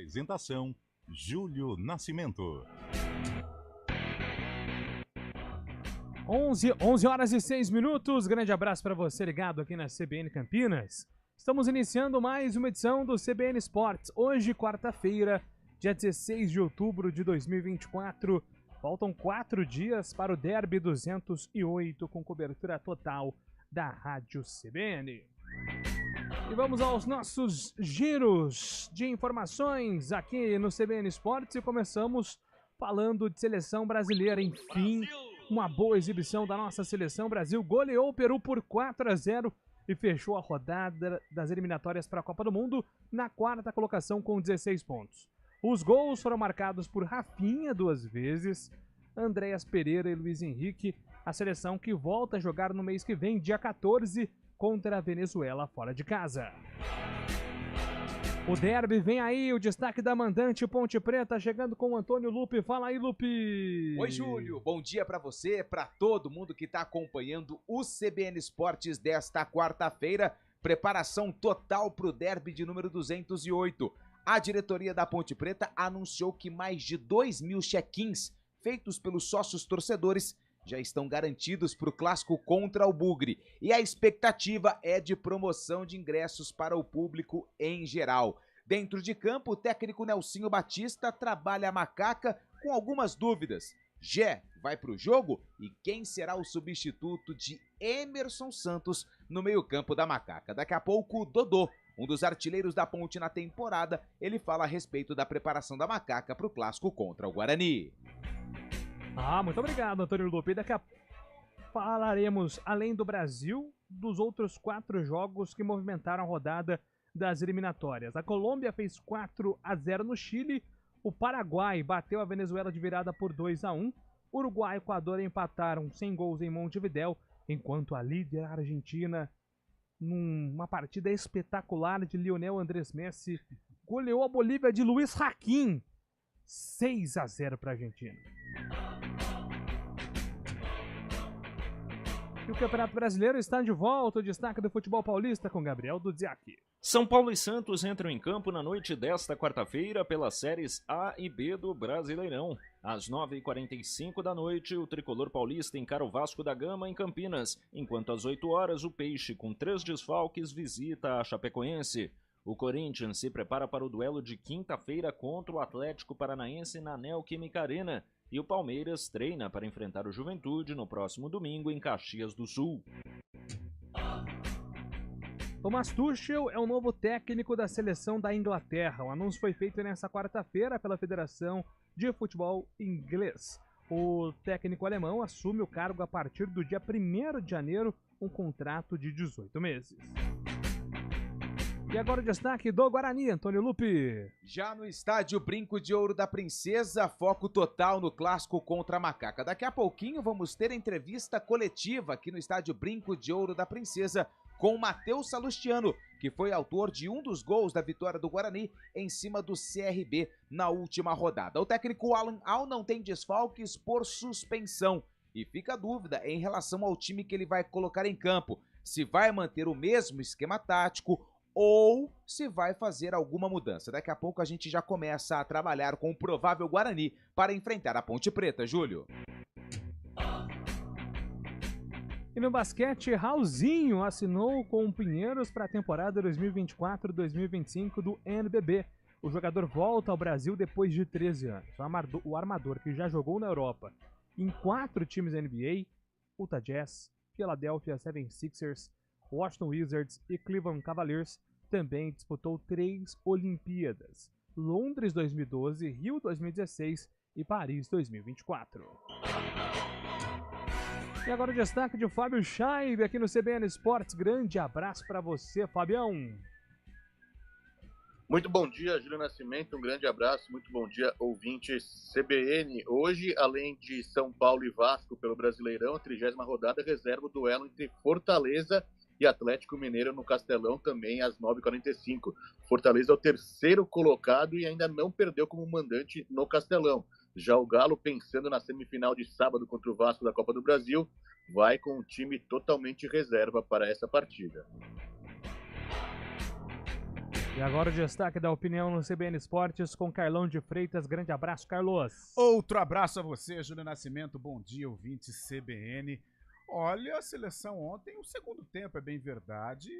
Apresentação: Júlio Nascimento. 11 horas e 6 minutos. Grande abraço para você ligado aqui na CBN Campinas. Estamos iniciando mais uma edição do CBN Esportes. Hoje, quarta-feira, dia 16 de outubro de 2024. Faltam 4 dias para o Derby 208 com cobertura total da Rádio CBN. E vamos aos nossos giros de informações aqui no CBN Esportes e começamos falando de seleção brasileira. Enfim, uma boa exibição da nossa seleção. Brasil goleou o Peru por 4-0 e fechou a rodada das eliminatórias para a Copa do Mundo na quarta colocação com 16 pontos. Os gols foram marcados por Rafinha 2 vezes, Andréas Pereira e Luiz Henrique. A seleção que volta a jogar no mês que vem, dia 14, contra a Venezuela fora de casa. O derby vem aí, o destaque da mandante Ponte Preta, chegando com o Antônio Lupe. Fala aí, Lupe! Oi, Júlio. Bom dia pra você, pra todo mundo que tá acompanhando o CBN Esportes desta quarta-feira. Preparação total pro derby de número 208. A diretoria da Ponte Preta anunciou que mais de 2.000 check-ins feitos pelos sócios torcedores já estão garantidos para o clássico contra o Bugre. E a expectativa é de promoção de ingressos para o público em geral. Dentro de campo, o técnico Nelsinho Batista trabalha a macaca com algumas dúvidas. Gé vai para o jogo? E quem será o substituto de Emerson Santos no meio-campo da macaca? Daqui a pouco, o Dodô, um dos artilheiros da Ponte na temporada, ele fala a respeito da preparação da macaca para o clássico contra o Guarani. Muito obrigado, Antônio Lupe. Daqui a pouco falaremos, além do Brasil, dos outros 4 jogos que movimentaram a rodada das eliminatórias. A Colômbia fez 4-0 no Chile, o Paraguai bateu a Venezuela de virada por 2-1, Uruguai e Equador empataram sem gols em Montevidéu, enquanto a líder Argentina, numa partida espetacular de Lionel Andrés Messi, goleou a Bolívia de Luiz Raquín, 6-0 para a Argentina. E o Campeonato Brasileiro está de volta. O destaque do futebol paulista com Gabriel Dudziak. São Paulo e Santos entram em campo na noite desta quarta-feira pelas séries A e B do Brasileirão. Às 9h45 da noite, o tricolor paulista encara o Vasco da Gama em Campinas, enquanto às 8 horas o Peixe, com 3 desfalques, visita a Chapecoense. O Corinthians se prepara para o duelo de quinta-feira contra o Atlético Paranaense na Neoquímica Arena. E o Palmeiras treina para enfrentar o Juventude no próximo domingo em Caxias do Sul. Thomas Tuchel é o novo técnico da seleção da Inglaterra. O anúncio foi feito nesta quarta-feira pela Federação de Futebol Inglês. O técnico alemão assume o cargo a partir do dia 1º de janeiro, um contrato de 18 meses. E agora o destaque do Guarani, Antônio Lupe. Já no estádio Brinco de Ouro da Princesa, foco total no clássico contra a macaca. Daqui a pouquinho vamos ter entrevista coletiva aqui no estádio Brinco de Ouro da Princesa com Matheus Salustiano, que foi autor de um dos gols da vitória do Guarani em cima do CRB na última rodada. O técnico Alan Al não tem desfalques por suspensão e fica a dúvida em relação ao time que ele vai colocar em campo, se vai manter o mesmo esquema tático ou se vai fazer alguma mudança. Daqui a pouco a gente já começa a trabalhar com o provável Guarani para enfrentar a Ponte Preta, Júlio. E no basquete, Raulzinho assinou com o Pinheiros para a temporada 2024-2025 do NBB. O jogador volta ao Brasil depois de 13 anos. O armador, que já jogou na Europa em 4 times da NBA, Utah Jazz, Philadelphia 76ers, Washington Wizards e Cleveland Cavaliers, também disputou 3 Olimpíadas: Londres 2012, Rio 2016 e Paris 2024. E agora o destaque de Fábio Scheibe aqui no CBN Esportes. Grande abraço para você, Fabião. Muito bom dia, Júlio Nascimento, um grande abraço, muito bom dia, ouvintes CBN. Hoje, além de São Paulo e Vasco pelo Brasileirão, a 30ª rodada reserva o duelo entre Fortaleza e Atlético Mineiro no Castelão, também às 9h45. Fortaleza é o 3º colocado e ainda não perdeu como mandante no Castelão. Já o Galo, pensando na semifinal de sábado contra o Vasco da Copa do Brasil, vai com um time totalmente reserva para essa partida. E E agora o destaque da opinião no CBN Esportes com Carlão de Freitas. Grande abraço, Carlos. Outro abraço a você, Júlio Nascimento. Bom dia, ouvinte CBN. Olha, a seleção ontem, o segundo tempo, é bem verdade,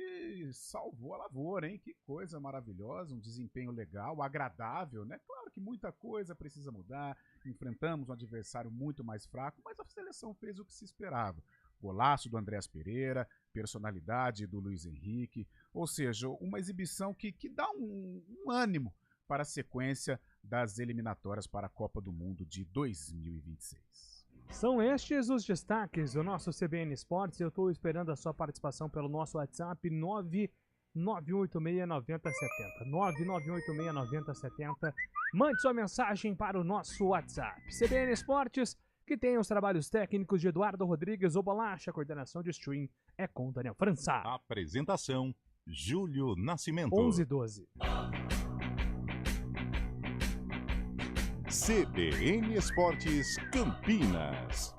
salvou a lavoura, hein? Que coisa maravilhosa, um desempenho legal, agradável, né? Claro que muita coisa precisa mudar, enfrentamos um adversário muito mais fraco, mas a seleção fez o que se esperava. Golaço do Andréas Pereira, personalidade do Luiz Henrique, ou seja, uma exibição que dá um ânimo para a sequência das eliminatórias para a Copa do Mundo de 2026. São estes os destaques do nosso CBN Esportes. Eu estou esperando a sua participação pelo nosso WhatsApp 991869070. 991869070. Mande sua mensagem para o nosso WhatsApp. CBN Esportes, que tem os trabalhos técnicos de Eduardo Rodrigues, o Bolacha, a coordenação de stream é com Daniel França. Apresentação, Júlio Nascimento. 11:12. CBN Esportes Campinas.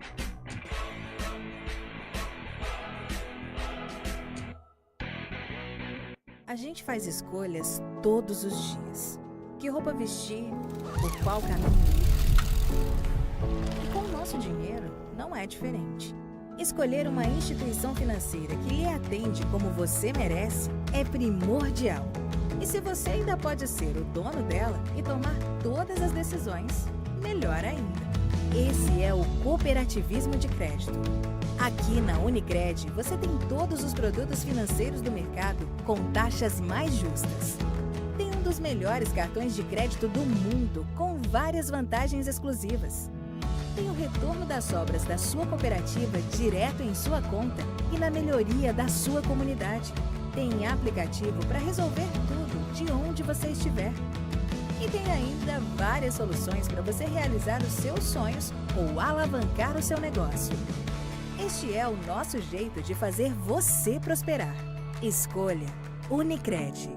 A gente faz escolhas todos os dias. Que roupa vestir, por qual caminho ir. E com o nosso dinheiro não é diferente. Escolher uma instituição financeira que lhe atende como você merece é primordial. E se você ainda pode ser o dono dela e tomar todas as decisões, melhor ainda. Esse é o cooperativismo de crédito. Aqui na Unicred, você tem todos os produtos financeiros do mercado com taxas mais justas. Tem um dos melhores cartões de crédito do mundo, com várias vantagens exclusivas. Tem o retorno das sobras da sua cooperativa direto em sua conta e na melhoria da sua comunidade. Tem aplicativo para resolver tudo de onde você estiver. E tem ainda várias soluções para você realizar os seus sonhos ou alavancar o seu negócio. Este é o nosso jeito de fazer você prosperar. Escolha Unicred.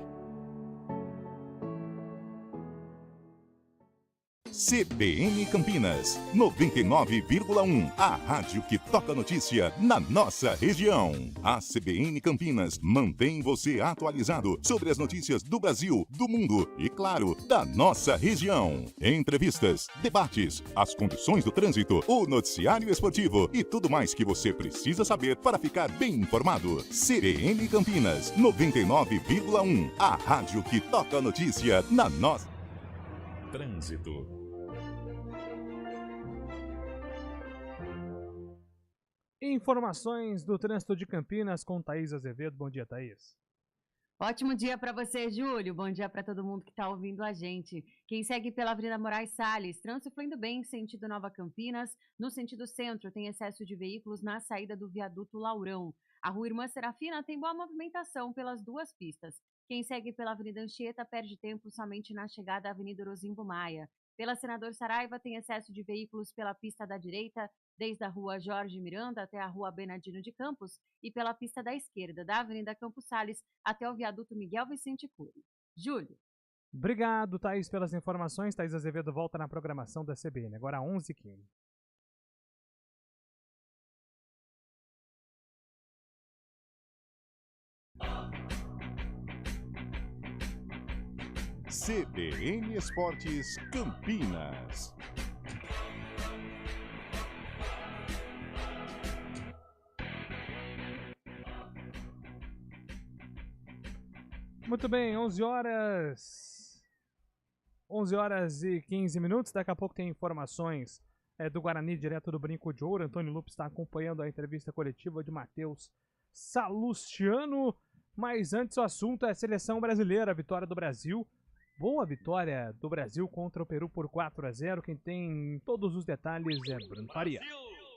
CBN Campinas, 99,1. A rádio que toca notícia na nossa região. A CBN Campinas mantém você atualizado sobre as notícias do Brasil, do mundo e, claro, da nossa região. Entrevistas, debates, as condições do trânsito, o noticiário esportivo e tudo mais que você precisa saber para ficar bem informado. CBN Campinas, 99,1. A rádio que toca notícia na nossa... Trânsito. Informações do trânsito de Campinas com Thaís Azevedo. Bom dia, Thaís. Ótimo dia para você, Júlio. Bom dia para todo mundo que está ouvindo a gente. Quem segue pela Avenida Moraes Salles, trânsito fluindo bem, sentido Nova Campinas. No sentido centro, tem excesso de veículos na saída do viaduto Laurão. A Rua Irmã Serafina tem boa movimentação pelas duas pistas. Quem segue pela Avenida Anchieta perde tempo somente na chegada à Avenida Orozimbo Maia. Pela Senador Saraiva, tem excesso de veículos pela pista da direita, desde a Rua Jorge Miranda até a Rua Bernardino de Campos, e pela pista da esquerda, da Avenida Campos Sales até o viaduto Miguel Vicente Cury. Júlio. Obrigado, Thaís, pelas informações. Thaís Azevedo volta na programação da CBN, agora 11h15. CBN Esportes Campinas. Muito bem, 11 horas e 15 minutos. Daqui a pouco tem informações do Guarani, direto do Brinco de Ouro. Antônio Lupe está acompanhando a entrevista coletiva de Matheus Salustiano. Mas antes o assunto é a seleção brasileira, a vitória do Brasil. Boa vitória do Brasil contra o Peru por 4-0. Quem tem todos os detalhes é Bruno Faria.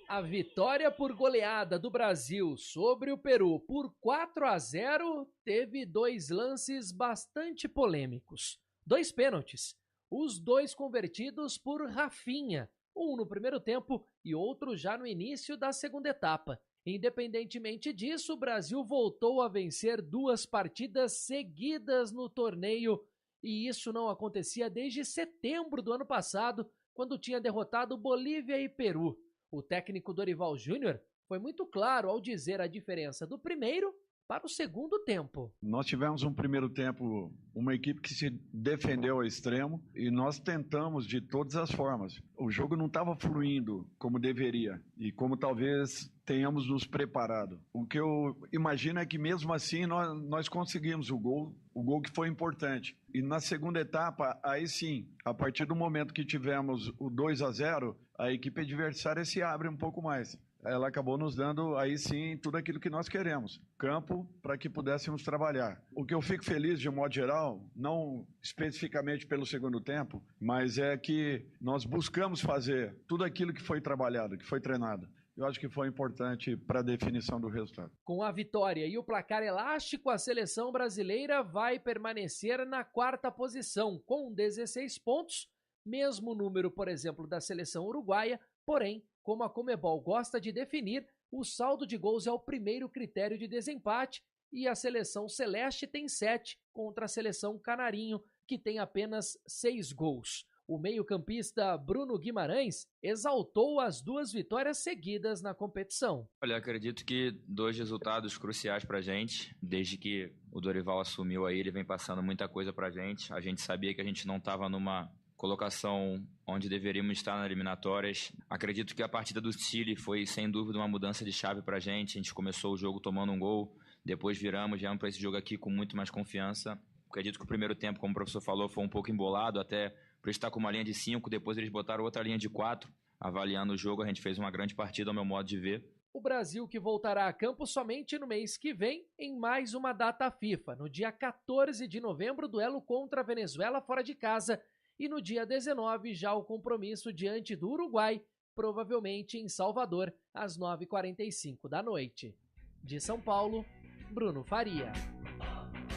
A vitória por goleada do Brasil sobre o Peru por 4-0 teve dois lances bastante polêmicos. 2 pênaltis, os 2 convertidos por Rafinha, um no primeiro tempo e outro já no início da segunda etapa. Independentemente disso, o Brasil voltou a vencer 2 partidas seguidas no torneio, e isso não acontecia desde setembro do ano passado, quando tinha derrotado Bolívia e Peru. O técnico Dorival Júnior foi muito claro ao dizer a diferença do primeiro para o segundo tempo. Nós tivemos um primeiro tempo, uma equipe que se defendeu ao extremo e nós tentamos de todas as formas. O jogo não estava fluindo como deveria e como talvez tenhamos nos preparado. O que eu imagino é que mesmo assim nós conseguimos o gol que foi importante. E na segunda etapa, aí sim, a partir do momento que tivemos o 2-0, a equipe adversária se abre um pouco mais. Ela acabou nos dando, aí sim, tudo aquilo que nós queremos. Campo para que pudéssemos trabalhar. O que eu fico feliz, de um modo geral, não especificamente pelo segundo tempo, mas é que nós buscamos fazer tudo aquilo que foi trabalhado, que foi treinado. Eu acho que foi importante para a definição do resultado. Com a vitória e o placar elástico, a seleção brasileira vai permanecer na 4ª posição, com 16 pontos, mesmo número, por exemplo, da seleção uruguaia, porém, como a Conmebol gosta de definir, o saldo de gols é o primeiro critério de desempate e a seleção celeste tem 7 contra a seleção canarinho, que tem apenas 6 gols. O meio-campista Bruno Guimarães exaltou as 2 vitórias seguidas na competição. Olha, acredito que 2 resultados cruciais pra gente. Desde que o Dorival assumiu aí, ele vem passando muita coisa pra gente. A gente sabia que a gente não estava numa colocação onde deveríamos estar nas eliminatórias. Acredito que a partida do Chile foi, sem dúvida, uma mudança de chave pra gente. A gente começou o jogo tomando um gol, depois viemos para esse jogo aqui com muito mais confiança. Acredito que o primeiro tempo, como o professor falou, foi um pouco embolado, até por estar com uma linha de 5, depois eles botaram outra linha de 4. Avaliando o jogo, a gente fez uma grande partida, ao meu modo de ver. O Brasil que voltará a campo somente no mês que vem, em mais uma data FIFA. No dia 14 de novembro, duelo contra a Venezuela fora de casa. E no dia 19, já o compromisso diante do Uruguai, provavelmente em Salvador, às 9h45 da noite. De São Paulo, Bruno Faria.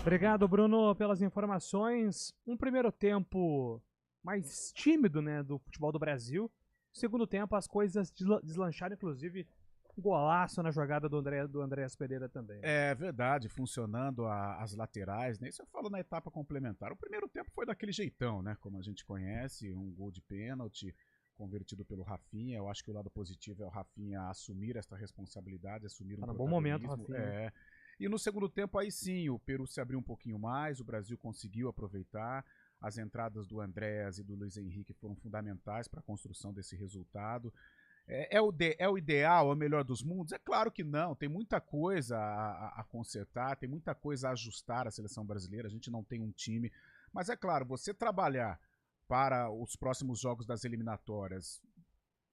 Obrigado, Bruno, pelas informações. Um primeiro tempo mais tímido, né, do futebol do Brasil. Segundo tempo, as coisas deslancharam, inclusive um golaço na jogada do Andréas Pereira também. É verdade, funcionando as laterais, né? Isso eu falo na etapa complementar. O primeiro tempo foi daquele jeitão, né? Como a gente conhece, um gol de pênalti convertido pelo Rafinha. Eu acho que o lado positivo é o Rafinha assumir esta responsabilidade, assumir um bom momento, Rafinha. É. E no segundo tempo, aí sim, o Peru se abriu um pouquinho mais, o Brasil conseguiu aproveitar. As entradas do Andréas e do Luiz Henrique foram fundamentais para a construção desse resultado. É o ideal, é o melhor dos mundos? É claro que não, tem muita coisa a consertar, tem muita coisa a ajustar a seleção brasileira, a gente não tem um time. Mas é claro, você trabalhar para os próximos jogos das eliminatórias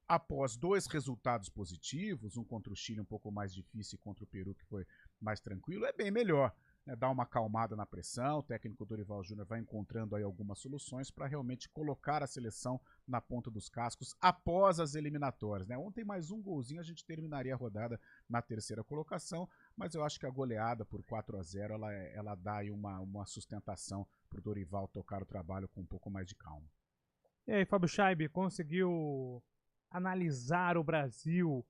após 2 resultados positivos, um contra o Chile um pouco mais difícil e contra o Peru que foi mais tranquilo, é bem melhor. Dar uma acalmada na pressão, o técnico Dorival Júnior vai encontrando aí algumas soluções para realmente colocar a seleção na ponta dos cascos após as eliminatórias, né? Ontem mais um golzinho, a gente terminaria a rodada na 3ª colocação, mas eu acho que a goleada por 4-0, ela dá aí uma sustentação para o Dorival tocar o trabalho com um pouco mais de calma. E aí, Fábio Scheibe, conseguiu analisar o Brasil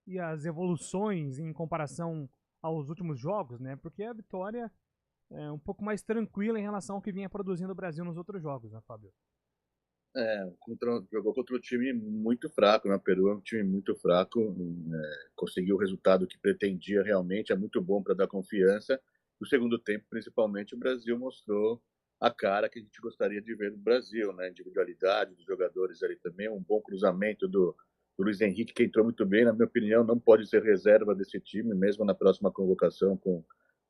e as evoluções em comparação aos últimos jogos, né? Porque a vitória é um pouco mais tranquila em relação ao que vinha produzindo o Brasil nos outros jogos, né, Fábio? Jogou contra um time muito fraco, né? O Peru é um time muito fraco, conseguiu o resultado que pretendia realmente, é muito bom para dar confiança. No segundo tempo, principalmente, o Brasil mostrou a cara que a gente gostaria de ver no Brasil, né? A individualidade dos jogadores ali também, um bom cruzamento do Luiz Henrique, que entrou muito bem, na minha opinião, não pode ser reserva desse time, mesmo na próxima convocação com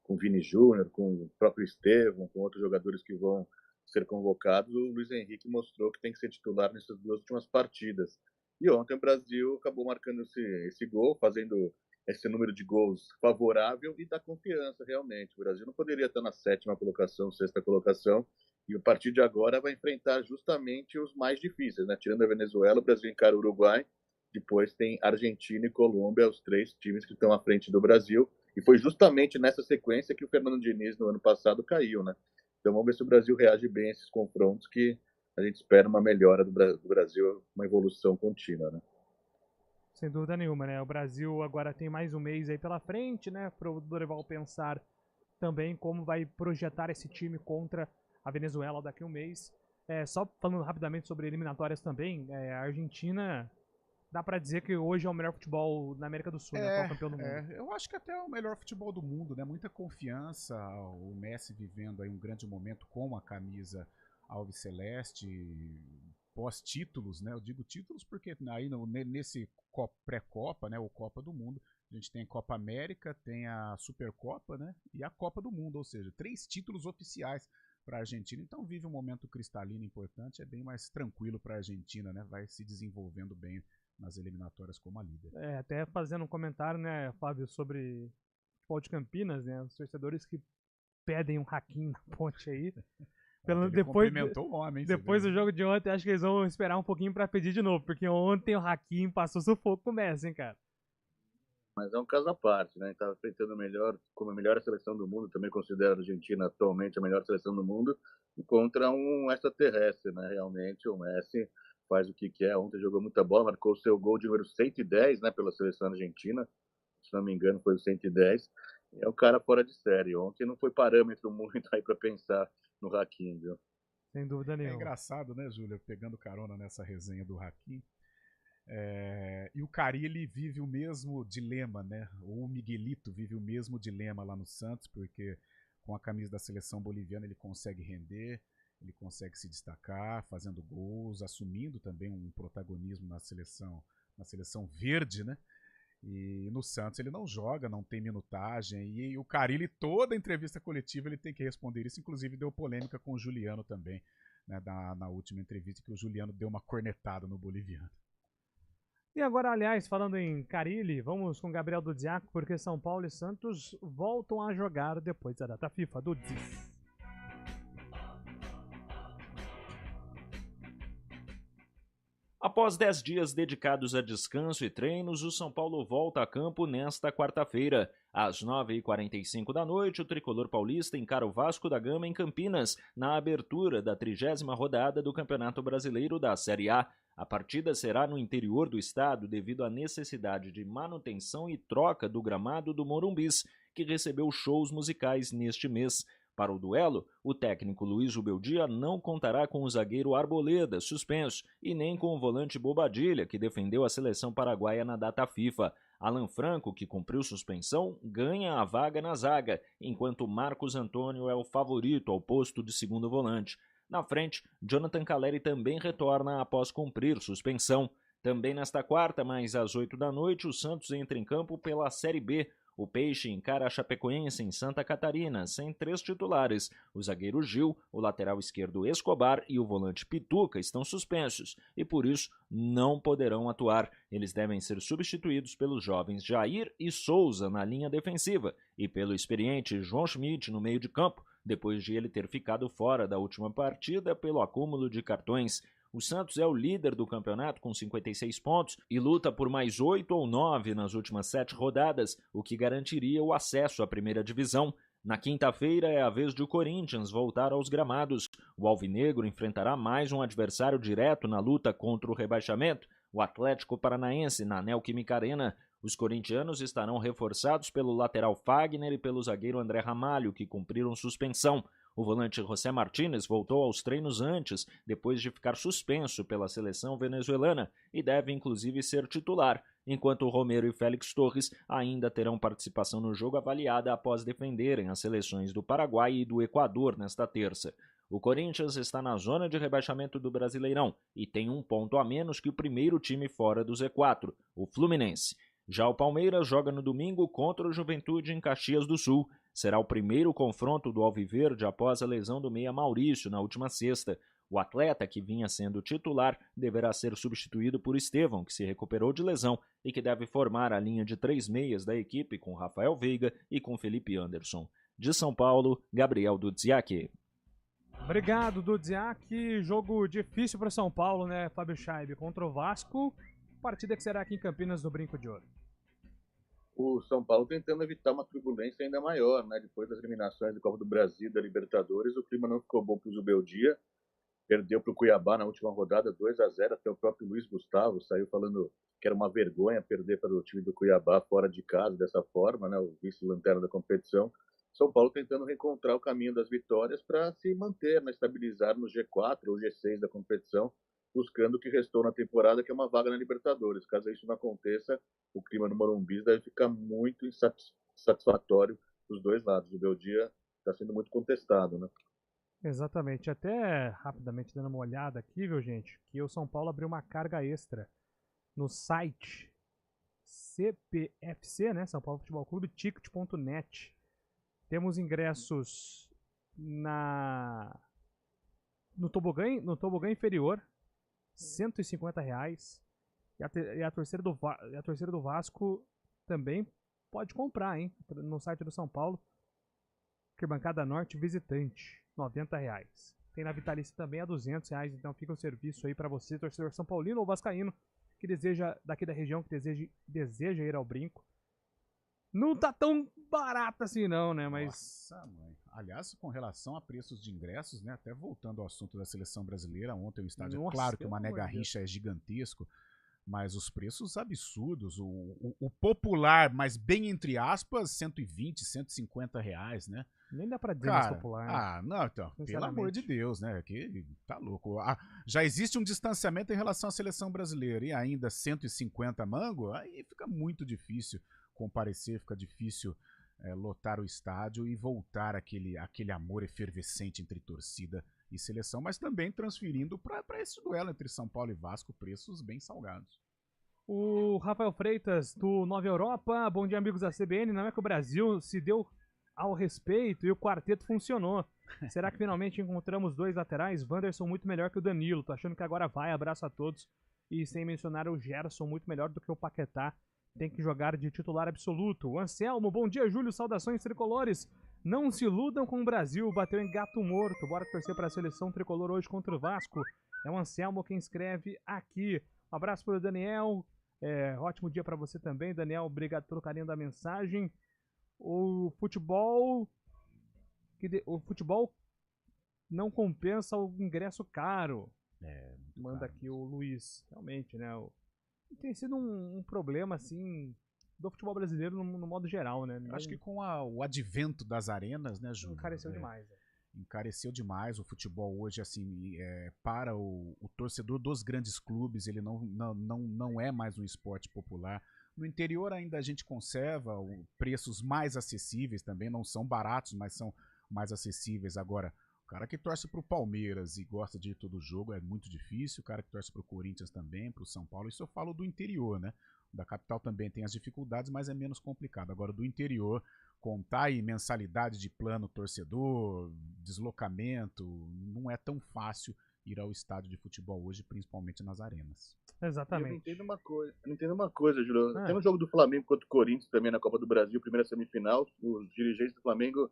o Vini Júnior, com o próprio Estevão, com outros jogadores que vão ser convocados. O Luiz Henrique mostrou que tem que ser titular nessas 2 últimas partidas. E ontem o Brasil acabou marcando esse gol, fazendo esse número de gols favorável e dá confiança, realmente. O Brasil não poderia estar na 7ª colocação, 6ª colocação, e a partir de agora vai enfrentar justamente os mais difíceis, né? Tirando a Venezuela, o Brasil encara o Uruguai. Depois tem Argentina e Colômbia, os 3 times que estão à frente do Brasil. E foi justamente nessa sequência que o Fernando Diniz, no ano passado, caiu, né? Então vamos ver se o Brasil reage bem a esses confrontos, que a gente espera uma melhora do Brasil, uma evolução contínua, né? Sem dúvida nenhuma, né? O Brasil agora tem mais um mês aí pela frente, né? Para o Dorival pensar também como vai projetar esse time contra a Venezuela daqui a um mês. Só falando rapidamente sobre eliminatórias também, a Argentina dá pra dizer que hoje é o melhor futebol na América do Sul, né? Atual campeão do mundo. Eu acho que até é o melhor futebol do mundo, né? Muita confiança, o Messi vivendo aí um grande momento com a camisa alviceleste, pós-títulos, né? Eu digo títulos porque aí nesse pré-Copa, né? Ou Copa do Mundo, a gente tem a Copa América, tem a Supercopa, né? E a Copa do Mundo, ou seja, 3 títulos oficiais para a Argentina. Então vive um momento cristalino importante, é bem mais tranquilo para a Argentina, né? Vai se desenvolvendo bem nas eliminatórias como a líder. Até fazendo um comentário, né, Fábio, sobre futebol de Campinas, né? Os torcedores que pedem um haquinho na ponte aí. Cumprimentou o homem. Depois do jogo de ontem, acho que eles vão esperar um pouquinho pra pedir de novo, porque ontem o Hakim passou sufoco com o Messi, hein, cara. Mas é um caso à parte, né? Estava enfrentando como a melhor seleção do mundo, também considero a Argentina atualmente a melhor seleção do mundo, contra um extraterrestre, né? Realmente o Messi faz o que quer. Ontem jogou muita bola, marcou o seu gol de número 110, né? Pela seleção argentina, se não me engano foi o 110. É um cara fora de série. Ontem não foi parâmetro muito aí para pensar no Hakim, viu? Sem dúvida nenhuma. É engraçado, né, Júlia? Pegando carona nessa resenha do Hakim. E o Carille vive o mesmo dilema, né? Ou o Miguelito vive o mesmo dilema lá no Santos, porque com a camisa da seleção boliviana ele consegue render, ele consegue se destacar, fazendo gols, assumindo também um protagonismo na seleção verde, né? E no Santos ele não joga, não tem minutagem, e o Carille, toda entrevista coletiva, ele tem que responder isso, inclusive deu polêmica com o Juliano também, né, na última entrevista, que o Juliano deu uma cornetada no boliviano. E agora, aliás, falando em Carille, vamos com Gabriel Dudziak, porque São Paulo e Santos voltam a jogar depois da data FIFA. Dudziak. Após 10 dias dedicados a descanso e treinos, o São Paulo volta a campo nesta quarta-feira. Às 9h45 da noite, o tricolor paulista encara o Vasco da Gama em Campinas, na abertura da 30ª rodada do Campeonato Brasileiro da Série A. A partida será no interior do estado devido à necessidade de manutenção e troca do gramado do Morumbis, que recebeu shows musicais neste mês. Para o duelo, o técnico Luiz Ubeldia não contará com o zagueiro Arboleda, suspenso, e nem com o volante Bobadilha, que defendeu a seleção paraguaia na data FIFA. Alan Franco, que cumpriu suspensão, ganha a vaga na zaga, enquanto Marcos Antônio é o favorito ao posto de segundo volante. Na frente, Jonathan Calleri também retorna após cumprir suspensão. Também nesta quarta, mais às 8 da noite, o Santos entra em campo pela Série B. O Peixe encara a Chapecoense em Santa Catarina, sem 3 titulares. O zagueiro Gil, o lateral esquerdo Escobar e o volante Pituca estão suspensos e, por isso, não poderão atuar. Eles devem ser substituídos pelos jovens Jair e Souza na linha defensiva e pelo experiente João Schmidt no meio de campo, depois de ele ter ficado fora da última partida pelo acúmulo de cartões. O Santos é o líder do campeonato com 56 pontos e luta por mais 8 ou 9 nas últimas 7 rodadas, o que garantiria o acesso à primeira divisão. Na quinta-feira é a vez de o Corinthians voltar aos gramados. O Alvinegro enfrentará mais um adversário direto na luta contra o rebaixamento, o Atlético Paranaense, na Neoquímica Arena. Os corintianos estarão reforçados pelo lateral Fagner e pelo zagueiro André Ramalho, que cumpriram suspensão. O volante José Martínez voltou aos treinos antes, depois de ficar suspenso pela seleção venezuelana, e deve inclusive ser titular, enquanto Romero e Félix Torres ainda terão participação no jogo avaliada após defenderem as seleções do Paraguai e do Equador nesta terça. O Corinthians está na zona de rebaixamento do Brasileirão e tem 1 ponto a menos que o primeiro time fora do Z4, o Fluminense. Já o Palmeiras joga no domingo contra o Juventude em Caxias do Sul. Será o primeiro confronto do Alviverde após a lesão do meia Maurício na última sexta. O atleta, que vinha sendo titular, deverá ser substituído por Estevão, que se recuperou de lesão e que deve formar a linha de 3 meias da equipe com Rafael Veiga e com Felipe Anderson. De São Paulo, Gabriel Dudziak. Obrigado, Dudziak. Jogo difícil para São Paulo, né, Fábio Scheibe, contra o Vasco. Partida que será aqui em Campinas, no Brinco de Ouro. O São Paulo tentando evitar uma turbulência ainda maior, né? Depois das eliminações do Copa do Brasil e da Libertadores, o clima não ficou bom para o Zubeldia. Perdeu para o Cuiabá na última rodada, 2-0. Até o próprio Luiz Gustavo saiu falando que era uma vergonha perder para o time do Cuiabá fora de casa dessa forma, né? O vice-lanterna da competição. São Paulo tentando reencontrar o caminho das vitórias para se manter, né? Estabilizar no G4 ou G6 da competição. buscando o que restou na temporada, que é uma vaga na Libertadores. Caso isso não aconteça, o clima no Morumbi deve ficar muito insatisfatório dos dois lados. O Beldia está sendo muito contestado, né? Exatamente. Até rapidamente dando uma olhada aqui, viu, gente, que o São Paulo abriu uma carga extra no site CPFC, né, São Paulo Futebol Clube, ticket.net. Temos ingressos no tobogã inferior, R$150. E a torcida do Vasco também pode comprar, hein, no site do São Paulo. Arquibancada Norte visitante, R$90. Tem na Vitalícia também a R$200, então fica o serviço aí para você, torcedor são paulino ou vascaíno, que deseja, daqui da região, que deseja ir ao Brinco. Não tá tão barato assim não, né, mas... Nossa, mãe. Aliás, com relação a preços de ingressos, né, até voltando ao assunto da seleção brasileira, ontem o estádio, Nossa, claro que o Mané Garrincha é gigantesco, mas os preços absurdos, o popular, mas bem entre aspas, 120, 150 reais, né? Nem dá pra dizer mais popular, né? Ah, não, então, pelo amor de Deus, né? Que tá louco. Já existe um distanciamento em relação à seleção brasileira e ainda 150 mango, aí fica muito difícil comparecer, fica difícil lotar o estádio e voltar aquele amor efervescente entre torcida e seleção, mas também transferindo para esse duelo entre São Paulo e Vasco preços bem salgados. O Rafael Freitas, do Nova Europa, bom dia, amigos da CBN. Não é que o Brasil se deu ao respeito e o quarteto funcionou. Será que finalmente encontramos dois laterais? Wanderson muito melhor que o Danilo, tô achando que agora vai, abraço a todos. E sem mencionar o Gerson, muito melhor do que o Paquetá, tem que jogar de titular absoluto. O Anselmo, bom dia, Júlio, saudações tricolores. Não se iludam com o Brasil, bateu em gato morto. Bora torcer para a seleção tricolor hoje contra o Vasco. É o Anselmo quem escreve aqui. Um abraço para o Daniel. Ótimo dia para você também, Daniel. Obrigado pelo carinho da mensagem. O futebol não compensa o ingresso caro. Manda aqui o Luiz. Realmente, né? Tem sido um problema, assim, do futebol brasileiro no modo geral, né? Acho que com o advento das arenas, né, Júlio? Encareceu demais. Encareceu demais o futebol hoje, assim, para o torcedor dos grandes clubes, ele não é mais um esporte popular. No interior ainda a gente conserva preços mais acessíveis também, não são baratos, mas são mais acessíveis. Agora, o cara que torce pro Palmeiras e gosta de ir todo jogo é muito difícil, o cara que torce pro Corinthians também, pro São Paulo, isso eu falo do interior, né? Da capital também tem as dificuldades, mas é menos complicado. Agora, do interior, contar aí mensalidade de plano torcedor, deslocamento, não é tão fácil ir ao estádio de futebol hoje, principalmente nas arenas. Exatamente. Eu não entendo uma coisa, Júlio. Tem um jogo do Flamengo contra o Corinthians também na Copa do Brasil, primeira semifinal. Os dirigentes do Flamengo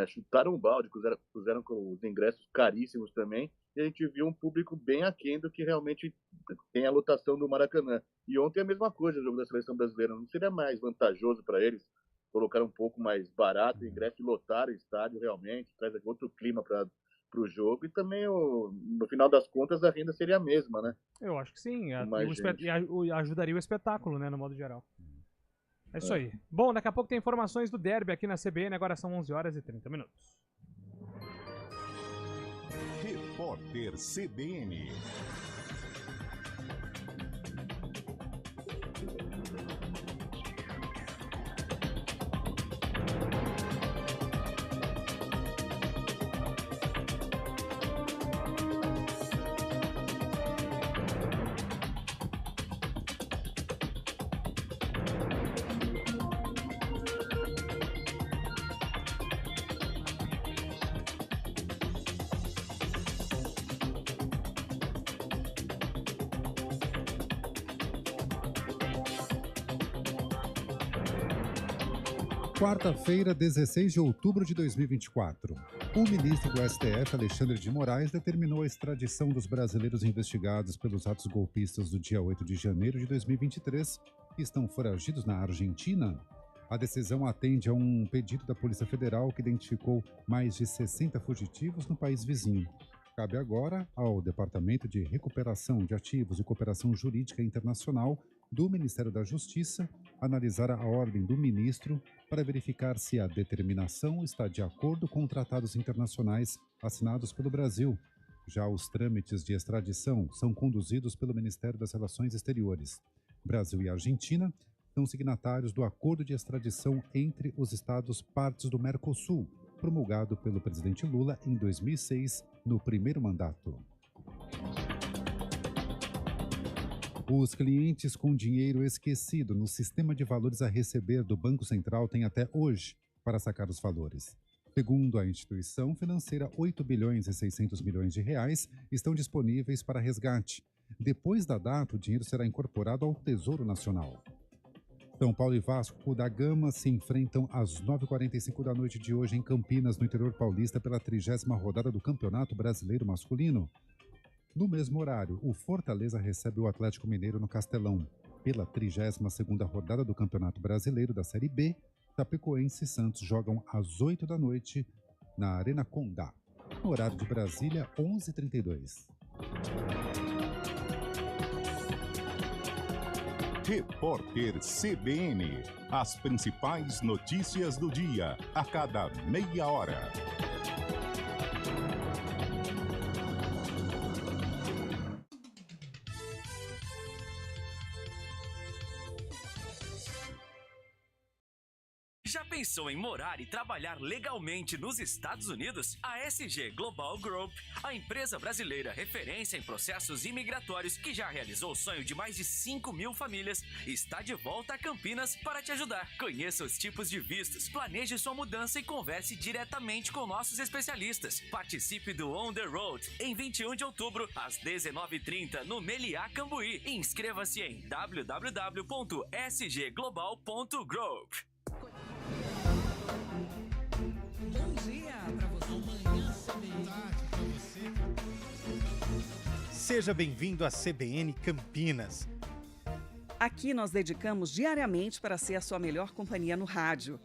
chutaram o balde, puseram com os ingressos caríssimos também. E a gente viu um público bem aquém do que realmente tem a lotação do Maracanã. E ontem a mesma coisa, o jogo da seleção brasileira. Não seria mais vantajoso para eles colocar um pouco mais barato o ingresso e lotar o estádio realmente, traz outro clima para o jogo, e também no final das contas a renda seria a mesma, né? Eu acho que sim, e ajudaria o espetáculo, né, no modo geral. É isso aí. Bom, daqui a pouco tem informações do derby aqui na CBN, agora são 11h30. Repórter CBN. Quarta-feira, 16 de outubro de 2024. O ministro do STF, Alexandre de Moraes, determinou a extradição dos brasileiros investigados pelos atos golpistas do dia 8 de janeiro de 2023, que estão foragidos na Argentina. A decisão atende a um pedido da Polícia Federal que identificou mais de 60 fugitivos no país vizinho. Cabe agora ao Departamento de Recuperação de Ativos e Cooperação Jurídica Internacional do Ministério da Justiça analisar a ordem do ministro para verificar se a determinação está de acordo com tratados internacionais assinados pelo Brasil, Já os trâmites de extradição são conduzidos pelo Ministério das Relações Exteriores. Brasil e Argentina são signatários do acordo de extradição entre os estados partes do Mercosul, promulgado pelo presidente Lula em 2006, no primeiro mandato. Os clientes com dinheiro esquecido no sistema de valores a receber do Banco Central têm até hoje para sacar os valores. Segundo a instituição financeira, 8 bilhões e 600 milhões de reais estão disponíveis para resgate. Depois da data, o dinheiro será incorporado ao Tesouro Nacional. São Paulo e Vasco da Gama se enfrentam às 9h45 da noite de hoje em Campinas, no interior paulista, pela 30ª rodada do Campeonato Brasileiro Masculino. No mesmo horário, o Fortaleza recebe o Atlético Mineiro no Castelão. Pela 32ª rodada do Campeonato Brasileiro da Série B, Chapecoense e Santos jogam às 8 da noite na Arena Condá. No horário de Brasília, 11h32. Repórter CBN. As principais notícias do dia, a cada meia hora. Já pensou em morar e trabalhar legalmente nos Estados Unidos? A SG Global Group, a empresa brasileira referência em processos imigratórios que já realizou o sonho de mais de 5.000 famílias, está de volta a Campinas para te ajudar. Conheça os tipos de vistos, planeje sua mudança e converse diretamente com nossos especialistas. Participe do On The Road em 21 de outubro, às 19h30, no Meliá Cambuí. Inscreva-se em www.sgglobal.group. Bom dia pra você. Amanhã, tarde pra você. Seja bem-vindo à CBN Campinas. Aqui nós dedicamos diariamente para ser a sua melhor companhia no rádio.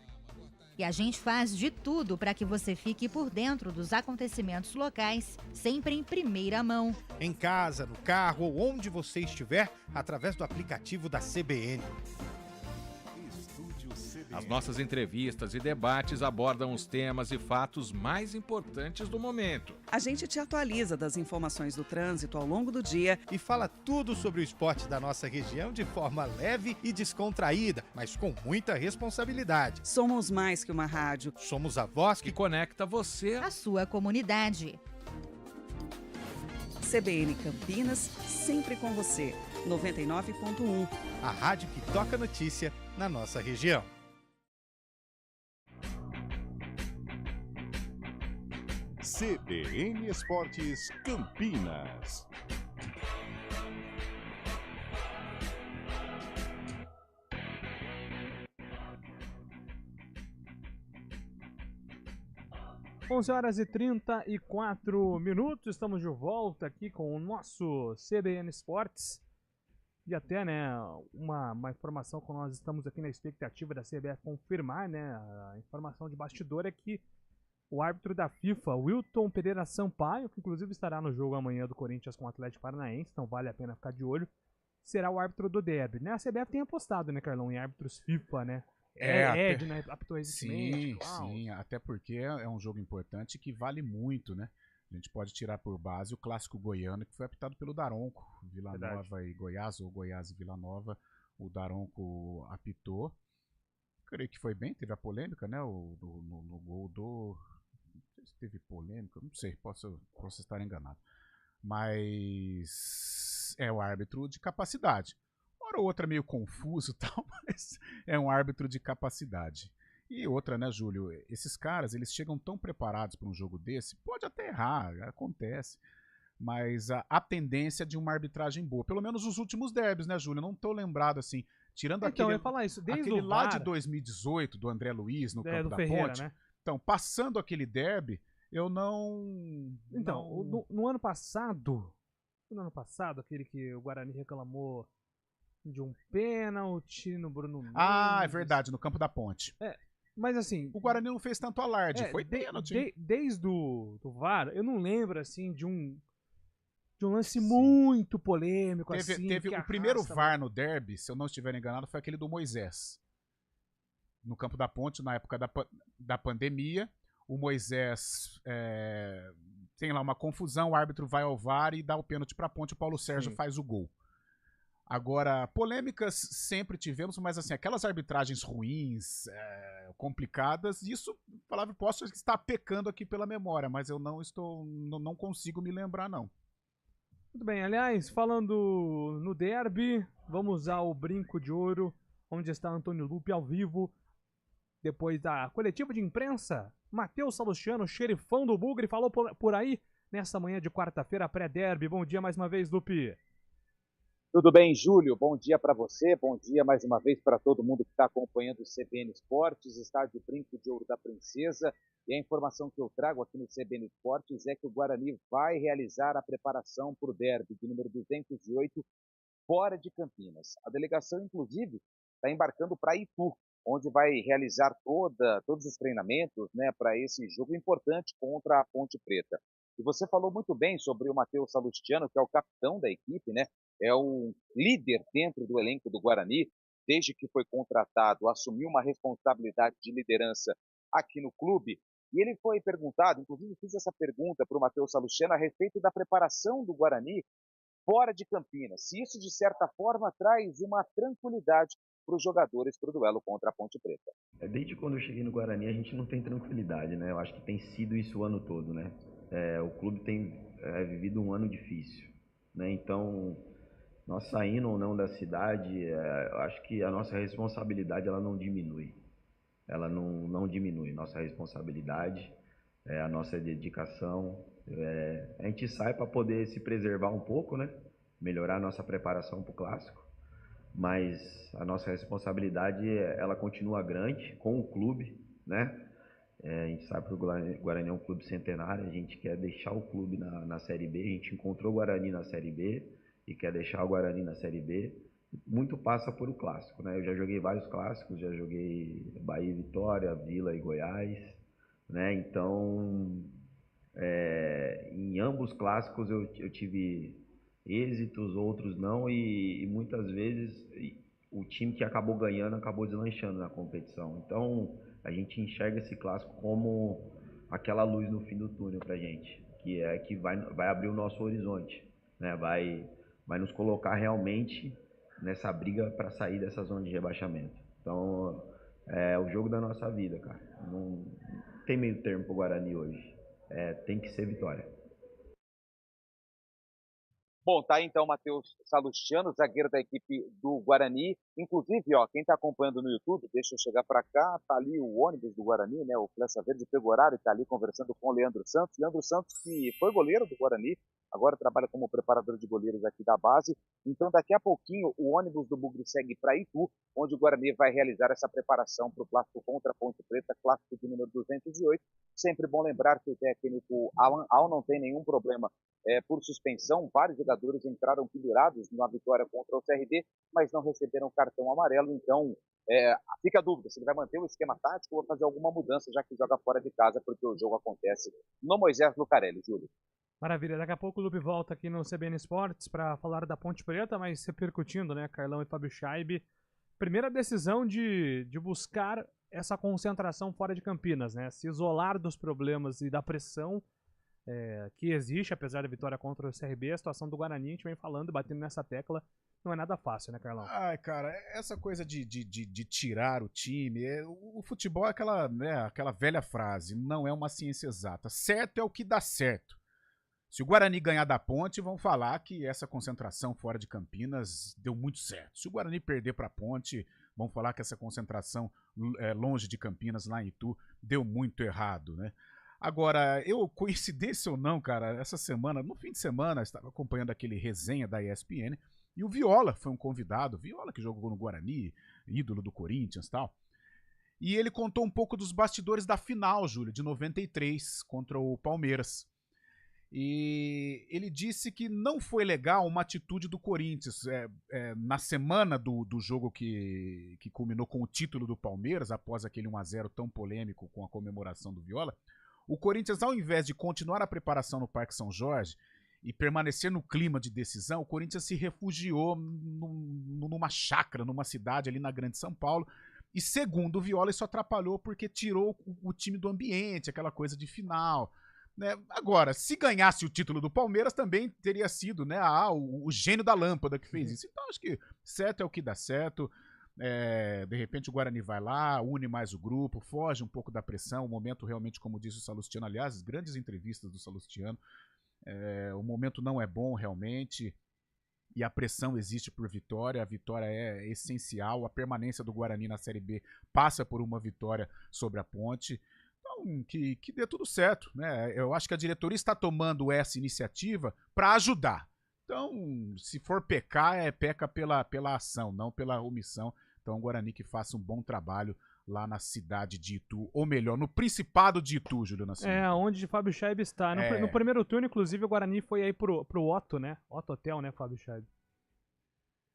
E a gente faz de tudo para que você fique por dentro dos acontecimentos locais, sempre em primeira mão. Em casa, no carro ou onde você estiver, através do aplicativo da CBN. As nossas entrevistas e debates abordam os temas e fatos mais importantes do momento. A gente te atualiza das informações do trânsito ao longo do dia e fala tudo sobre o esporte da nossa região de forma leve e descontraída, mas com muita responsabilidade. Somos mais que uma rádio. Somos a voz que conecta você à sua comunidade. CBN Campinas, sempre com você. 99.1. A rádio que toca notícia na nossa região. CBN Esportes Campinas. Onze horas e 34 minutos, estamos de volta aqui com o nosso CBN Esportes. E até, né, uma informação que nós estamos aqui na expectativa da CBF confirmar, né, a informação de bastidor é que o árbitro da FIFA, Wilton Pereira Sampaio, que inclusive estará no jogo amanhã do Corinthians com o Atlético Paranaense, então vale a pena ficar de olho, será o árbitro do derby, né? A CBF tem apostado, né, Carlão, em árbitros FIFA, né? Ed, né, apitou recentemente. Sim, até porque é um jogo importante que vale muito, né? A gente pode tirar por base o clássico goiano, que foi apitado pelo Daronco, Vila Nova e Goiás, ou Goiás e Vila Nova, o Daronco apitou. Creio que foi bem, teve a polêmica, né? No gol do... Não sei se teve polêmica, não sei, posso estar enganado. Mas é o árbitro de capacidade. Hora ou outra meio confuso e tal, mas é um árbitro de capacidade. E outra, né, Júlio? Esses caras, eles chegam tão preparados para um jogo desse, pode até errar, acontece, mas a tendência de uma arbitragem boa, pelo menos os últimos derbys, né, Júlio? Não tô lembrado assim, tirando então, eu ia falar isso, desde aquele o lá VAR, de 2018, do André Luiz, no Campo da Ferreira, Ponte. né? Então, passando aquele derby, eu não... Então, no ano passado, aquele que o Guarani reclamou de um pênalti no Bruno Mendes. Ah, é verdade, no Campo da Ponte. Mas assim... O Guarani não fez tanto alarde, foi pênalti. Desde do VAR, eu não lembro, assim, de um lance muito polêmico, Teve o primeiro VAR no derby, se eu não estiver enganado, foi aquele do Moisés. No Campo da Ponte, na época da pandemia, o Moisés tem lá uma confusão, o árbitro vai ao VAR e dá o pênalti pra Ponte, o Paulo Sérgio faz o gol. Agora, polêmicas sempre tivemos, mas assim, aquelas arbitragens ruins, complicadas, isso, palavra posso estar pecando aqui pela memória, mas eu não consigo me lembrar, não. Muito bem, aliás, falando no derby, vamos ao Brinco de Ouro, onde está Antônio Lupe ao vivo, depois da coletiva de imprensa. Matheus Salustiano, xerifão do Bugre, falou por aí nessa manhã de quarta-feira pré-derby. Bom dia mais uma vez, Lupe. Tudo bem, Júlio? Bom dia para você, bom dia mais uma vez para todo mundo que está acompanhando o CBN Esportes, estádio Brinco de Ouro da Princesa. E a informação que eu trago aqui no CBN Esportes é que o Guarani vai realizar a preparação para o derby de número 208 fora de Campinas. A delegação, inclusive, está embarcando para Itu, onde vai realizar todos os treinamentos, né, para esse jogo importante contra a Ponte Preta. E você falou muito bem sobre o Matheus Salustiano, que é o capitão da equipe, né? É o líder dentro do elenco do Guarani, desde que foi contratado, assumiu uma responsabilidade de liderança aqui no clube. E ele foi perguntado, inclusive fiz essa pergunta para o Matheus Salustiano a respeito da preparação do Guarani fora de Campinas. Se isso, de certa forma, traz uma tranquilidade para os jogadores para o duelo contra a Ponte Preta. Desde quando eu cheguei no Guarani, a gente não tem tranquilidade, né? Eu acho que tem sido isso o ano todo, né? O clube tem vivido um ano difícil, né? Então, nós saindo ou não da cidade, eu acho que a nossa responsabilidade ela não diminui. Ela não diminui. Nossa responsabilidade, a nossa dedicação. A gente sai para poder se preservar um pouco, né? Melhorar a nossa preparação para o clássico. Mas a nossa responsabilidade ela continua grande com o clube, né? A gente sabe que o Guarani é um clube centenário, a gente quer deixar o clube na Série B, a gente encontrou o Guarani na Série B e quer deixar o Guarani na Série B. Muito passa por o clássico, né? Eu já joguei vários clássicos, já joguei Bahia e Vitória, Vila e Goiás, né? Então, em ambos clássicos eu tive êxitos, outros não, e muitas vezes o time que acabou ganhando acabou deslanchando na competição. Então, a gente enxerga esse clássico como aquela luz no fim do túnel pra gente, que vai abrir o nosso horizonte, né? Vai nos colocar realmente nessa briga para sair dessa zona de rebaixamento. Então, é o jogo da nossa vida, cara. Não tem meio termo pro Guarani hoje. Tem que ser vitória. Bom, tá aí então o Matheus Salustiano, zagueiro da equipe do Guarani. Inclusive, ó, quem está acompanhando no YouTube, deixa eu chegar para cá, tá ali o ônibus do Guarani, né? O Flecha Verde pegou horário e tá ali conversando com o Leandro Santos. Leandro Santos, que foi goleiro do Guarani, agora trabalha como preparador de goleiros aqui da base. Então, daqui a pouquinho, o ônibus do Bugre segue para Itu, onde o Guarani vai realizar essa preparação para o clássico contra a Ponte Preta, clássico de número 208. Sempre bom lembrar que o técnico Alan Al não tem nenhum problema por suspensão. Vários jogadores entraram pendurados na vitória contra o CRB, mas não receberam cartão amarelo. Então, fica a dúvida se ele vai manter o esquema tático ou fazer alguma mudança, já que joga fora de casa, porque o jogo acontece no Moisés Lucarelli, Júlio. Maravilha, daqui a pouco o Lupe volta aqui no CBN Esportes para falar da Ponte Preta, mas repercutindo, né, Carlão e Fábio Scheibe. Primeira decisão de buscar essa concentração fora de Campinas, né, se isolar dos problemas e da pressão que existe, apesar da vitória contra o CRB. A situação do Guarani, a gente vem falando, batendo nessa tecla, não é nada fácil, né, Carlão? Ai, cara, essa coisa de tirar o time, o futebol é aquela velha frase, não é uma ciência exata. Certo é o que dá certo. Se o Guarani ganhar da Ponte, vão falar que essa concentração fora de Campinas deu muito certo. Se o Guarani perder para a Ponte, vão falar que essa concentração longe de Campinas, lá em Itu, deu muito errado, né? Agora, coincidência ou não, cara, essa semana, no fim de semana, estava acompanhando aquele resenha da ESPN, e o Viola foi um convidado, Viola que jogou no Guarani, ídolo do Corinthians e tal, e ele contou um pouco dos bastidores da final, Júlio, de 93, contra o Palmeiras. E ele disse que não foi legal uma atitude do Corinthians. Na semana do jogo que culminou com o título do Palmeiras, após aquele 1-0 tão polêmico com a comemoração do Viola, o Corinthians, ao invés de continuar a preparação no Parque São Jorge e permanecer no clima de decisão, o Corinthians se refugiou numa chácara, numa cidade ali na Grande São Paulo. E segundo o Viola, isso atrapalhou porque tirou o time do ambiente, aquela coisa de final. Né? Agora, se ganhasse o título do Palmeiras, também teria sido, né, o gênio da lâmpada que fez isso. Então, acho que certo é o que dá certo. De repente o Guarani vai lá, une mais o grupo, foge um pouco da pressão. O momento realmente, como disse o Salustiano, aliás, grandes entrevistas do Salustiano, o momento não é bom realmente. E a pressão existe por vitória, a vitória é essencial, a permanência do Guarani na Série B passa por uma vitória sobre a Ponte. Então, que dê tudo certo, né? Eu acho que a diretoria está tomando essa iniciativa para ajudar. Então, se for pecar, peca pela ação, não pela omissão. Então, o Guarani que faça um bom trabalho lá na cidade de Itu, ou melhor, no Principado de Itu, Júlio Nascimento. Onde Fábio Scheib está. No primeiro turno, inclusive, o Guarani foi aí pro Otto, né? Otto Hotel, né, Fábio Scheib?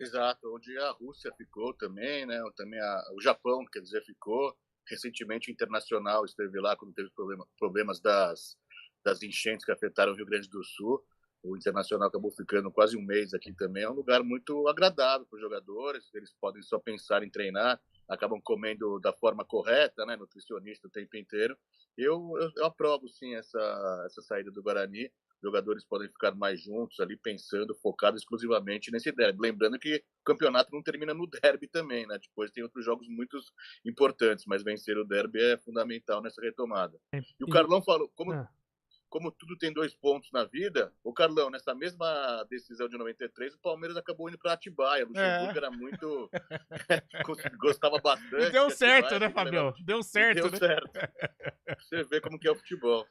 Exato, onde a Rússia ficou também, né? Também o Japão, quer dizer, ficou. Recentemente o Internacional esteve lá quando teve problemas das enchentes que afetaram o Rio Grande do Sul. O Internacional acabou ficando quase um mês aqui também. É um lugar muito agradável para os jogadores. Eles podem só pensar em treinar, acabam comendo da forma correta, né? Nutricionista o tempo inteiro. Eu aprovo, sim, essa saída do Guarani. Os jogadores podem ficar mais juntos ali, pensando, focados exclusivamente nesse derby. Lembrando que o campeonato não termina no derby também, né? Depois tem outros jogos muito importantes, mas vencer o derby é fundamental nessa retomada. E o Carlão falou, como tudo tem 2 pontos na vida, o Carlão, nessa mesma decisão de 93, o Palmeiras acabou indo para Atibaia. O Luxemburgo era muito... gostava bastante. E deu certo, né, Fabião? Deu certo, deu certo. Você vê como que é o futebol.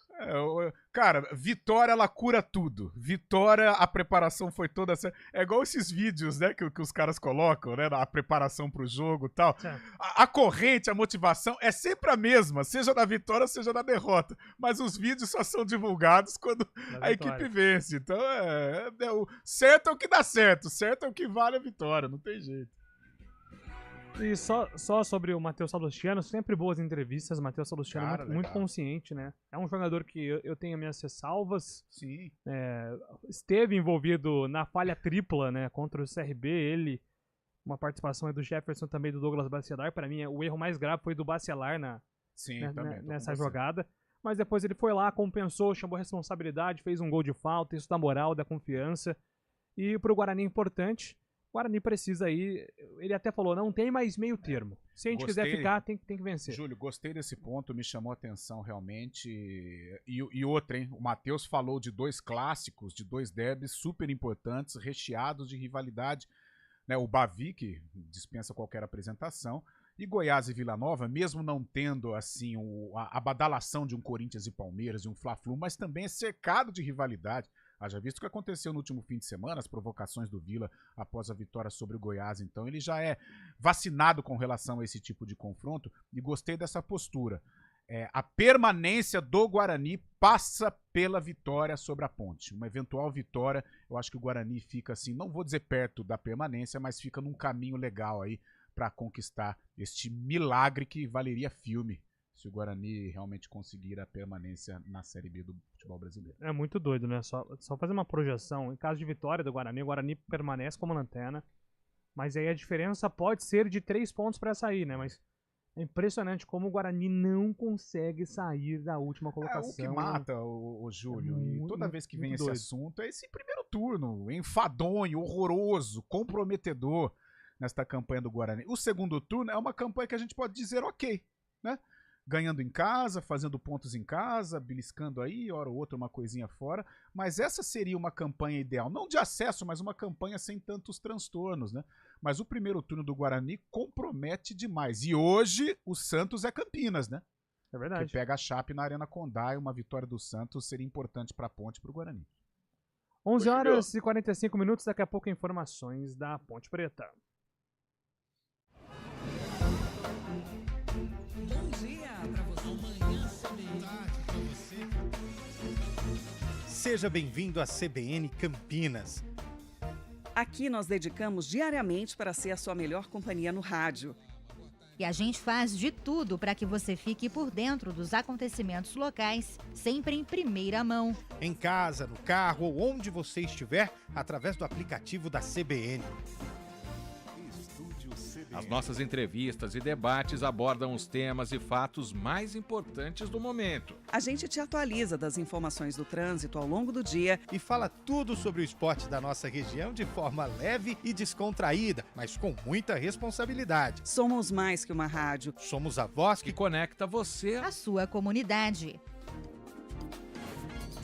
Cara, vitória, ela cura tudo. Vitória, a preparação foi toda certa. É igual esses vídeos, né, que os caras colocam, né, a preparação pro jogo e tal. A corrente, a motivação é sempre a mesma, seja na vitória, seja na derrota. Mas os vídeos só são divulgados quando a equipe vence. Então, o certo é o que dá certo. Certo é o que vale a vitória, não tem jeito. E só sobre o Matheus Salustiano, sempre boas entrevistas. Matheus Salustiano muito consciente, né? É um jogador que eu tenho minhas ressalvas. Sim. Esteve envolvido na falha tripla, né? Contra o CRB. Ele, uma participação do Jefferson, também do Douglas Bacelar. Para mim, o erro mais grave foi do Bacelar nessa jogada. Mas depois ele foi lá, compensou, chamou a responsabilidade, fez um gol de falta, isso dá moral, dá confiança. E pro Guarani é importante. O Guarani precisa aí, ele até falou, não tem mais meio termo. Se a gente quiser ficar, tem que vencer. Júlio, gostei desse ponto, me chamou a atenção realmente. E outra, hein? O Matheus falou de 2 clássicos, de 2 derbys super importantes, recheados de rivalidade. Né? O Bavi, que dispensa qualquer apresentação, e Goiás e Vila Nova, mesmo não tendo assim a badalação de um Corinthians e Palmeiras, de um Fla-Flu, mas também é cercado de rivalidade. Haja visto o que aconteceu no último fim de semana, as provocações do Vila após a vitória sobre o Goiás. Então ele já é vacinado com relação a esse tipo de confronto e gostei dessa postura. A permanência do Guarani passa pela vitória sobre a Ponte. Uma eventual vitória, eu acho que o Guarani fica assim, não vou dizer perto da permanência, mas fica num caminho legal aí para conquistar este milagre que valeria filme se o Guarani realmente conseguir a permanência na Série B do futebol brasileiro. É muito doido, né? Só fazer uma projeção. Em caso de vitória do Guarani, o Guarani permanece como lanterna, mas aí a diferença pode ser de 3 pontos para sair, né? Mas é impressionante como o Guarani não consegue sair da última colocação. O que mata, o Júlio, e toda vez que vem esse assunto, é esse primeiro turno, enfadonho, horroroso, comprometedor nesta campanha do Guarani. O segundo turno é uma campanha que a gente pode dizer ok, né? Ganhando em casa, fazendo pontos em casa, beliscando aí, hora ou outra uma coisinha fora, mas essa seria uma campanha ideal, não de acesso, mas uma campanha sem tantos transtornos, né? Mas o primeiro turno do Guarani compromete demais, e hoje o Santos é Campinas, né? É verdade. Que pega a Chape na Arena Condá, e uma vitória do Santos seria importante para a Ponte e para o Guarani. 11 horas e 45 minutos, daqui a pouco informações da Ponte Preta. Seja bem-vindo à CBN Campinas. Aqui nós dedicamos diariamente para ser a sua melhor companhia no rádio. E a gente faz de tudo para que você fique por dentro dos acontecimentos locais, sempre em primeira mão. Em casa, no carro ou onde você estiver, através do aplicativo da CBN. As nossas entrevistas e debates abordam os temas e fatos mais importantes do momento. A gente te atualiza das informações do trânsito ao longo do dia e fala tudo sobre o esporte da nossa região de forma leve e descontraída, mas com muita responsabilidade. Somos mais que uma rádio. Somos a voz que conecta você à sua comunidade.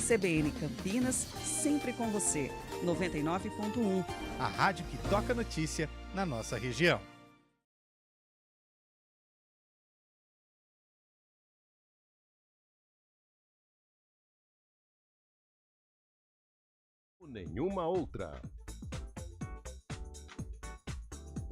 CBN Campinas, sempre com você. 99.1. A rádio que toca notícia na nossa região. Nenhuma outra.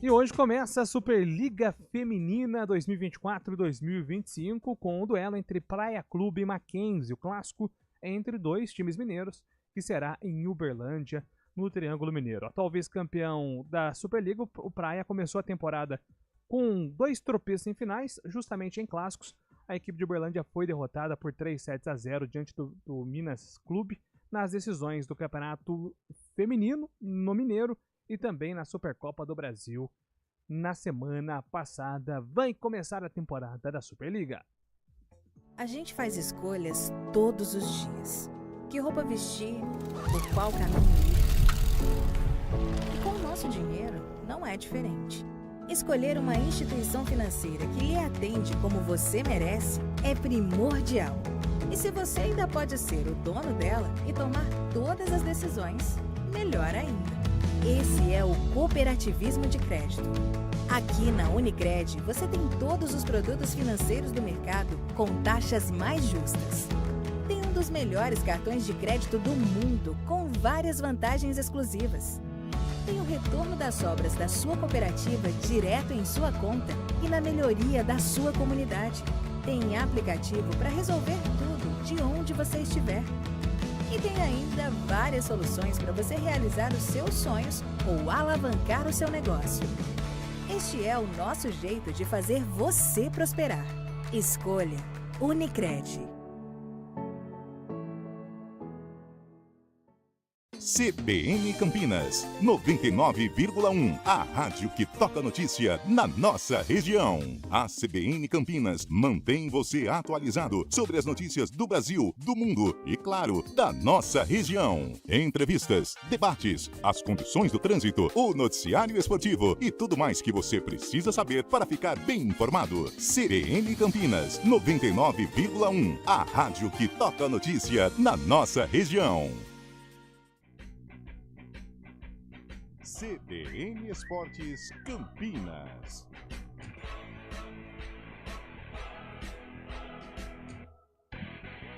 E hoje começa a Superliga Feminina 2024-2025 com o duelo entre Praia Clube e Mackenzie. O clássico é entre dois times mineiros, que será em Uberlândia, no Triângulo Mineiro. Atual vice-campeão da Superliga, o Praia começou a temporada com 2 tropeços em finais, justamente em clássicos. A equipe de Uberlândia foi derrotada por 3-0 diante do Minas Clube nas decisões do Campeonato Feminino no Mineiro e também na Supercopa do Brasil na semana passada. Vai começar a temporada da Superliga. A gente faz escolhas todos os dias. Que roupa vestir, por qual caminho ir. E com o nosso dinheiro não é diferente. Escolher uma instituição financeira que lhe atende como você merece é primordial. E se você ainda pode ser o dono dela e tomar todas as decisões, melhor ainda. Esse é o cooperativismo de crédito. Aqui na Unicred, você tem todos os produtos financeiros do mercado com taxas mais justas. Tem um dos melhores cartões de crédito do mundo, com várias vantagens exclusivas. Tem o retorno das obras da sua cooperativa direto em sua conta e na melhoria da sua comunidade. Tem aplicativo para resolver tudo de onde você estiver. E tem ainda várias soluções para você realizar os seus sonhos ou alavancar o seu negócio. Este é o nosso jeito de fazer você prosperar. Escolha Unicred. CBN Campinas, 99,1. A rádio que toca notícia na nossa região. A CBN Campinas mantém você atualizado sobre as notícias do Brasil, do mundo e, claro, da nossa região. Entrevistas, debates, as condições do trânsito, o noticiário esportivo e tudo mais que você precisa saber para ficar bem informado. CBN Campinas, 99,1. A rádio que toca notícia na nossa região. CBN Esportes Campinas.